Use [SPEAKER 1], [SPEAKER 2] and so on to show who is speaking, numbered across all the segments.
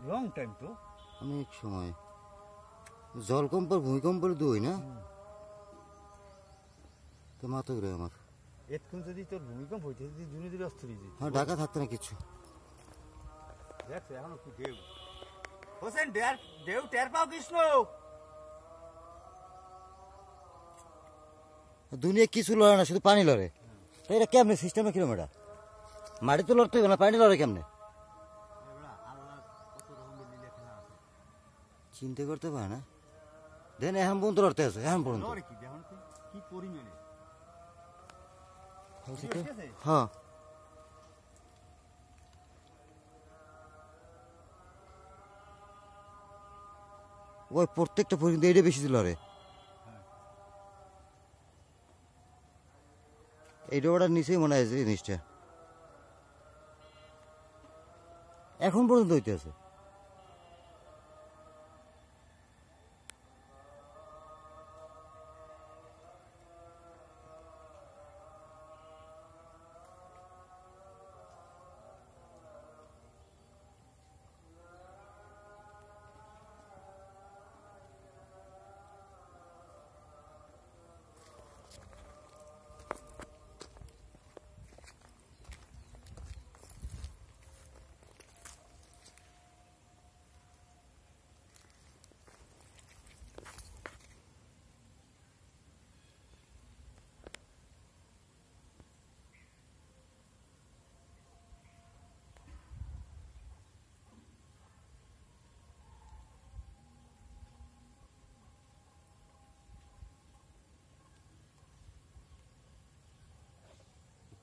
[SPEAKER 1] Long time তো
[SPEAKER 2] অনেক সময় জলকম্পর ভূমিকম্পর দুই না তো মাথা ঘুরে আমার
[SPEAKER 1] এতক্ষণ যদি তোর ভূমিকম্প হইতে যদি দুনিয়া দিলে অস্থির হয়ে যেত।
[SPEAKER 2] হ্যাঁ ঢাকা থাকতো না কিছু
[SPEAKER 1] দেখ এখন একটু ঢেউ হোসেন ঢেউ টের পাও কৃষ্ণ
[SPEAKER 2] দুনিয়া কিছু লড়ে না শুধু পানি লড়ে তো এটা কেমনে সিস্টেমে কিরম এটা মাটি তো লড়তে হবে না পানি লড়ে কেমনে চিন্তা করতে পারে না দেন এখন পর্যন্ত লড়তে আছে এখন পর্যন্ত
[SPEAKER 1] কি পরিমাণে
[SPEAKER 2] হ্যাঁ ওই প্রত্যেকটা পর্যন্ত এটা বেশি লড়ে এইটা ওটার নিচেই মনে হয় জিনিসটা এখন পর্যন্ত হইতে আছে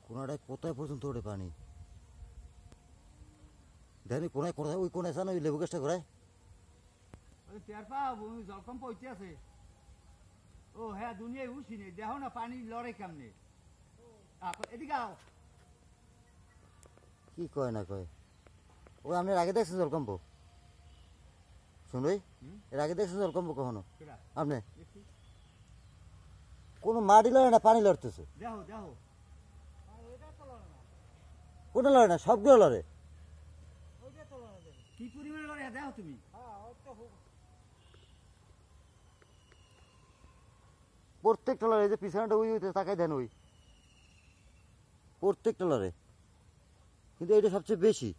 [SPEAKER 2] কোনাটায় কোথায় পর্যন্ত ওঠে পানি দেখি কোনায় কোথায় ওই কোনায় জানো ওই লেবু গাছটা ঘোরায়
[SPEAKER 1] টের পাও জলকম্প হইতে আছে ও হ্যাঁ দুনিয়ায় উঠিনি দেখো না পানি লড়ে কেমনে এদিকে আও
[SPEAKER 2] কি কয় না কয় ওই আপনার আগে দেখছেন জলকম্প শুনবই এর আগে দেখছেন জলকম্প কখনো আপনি কোনো মাটি লড়ে না পানি লড়তেছে
[SPEAKER 1] দেখো দেখো
[SPEAKER 2] কোনটা লড়ে না সবগুলো লড়ে
[SPEAKER 1] কি পরিমাণে লড়ে দেখো তুমি
[SPEAKER 2] প্রত্যেকটা লড়ে যে পিছনেটা ওই তাকাই দেন ওই প্রত্যেকটা লড়ে কিন্তু এটা সবচেয়ে বেশি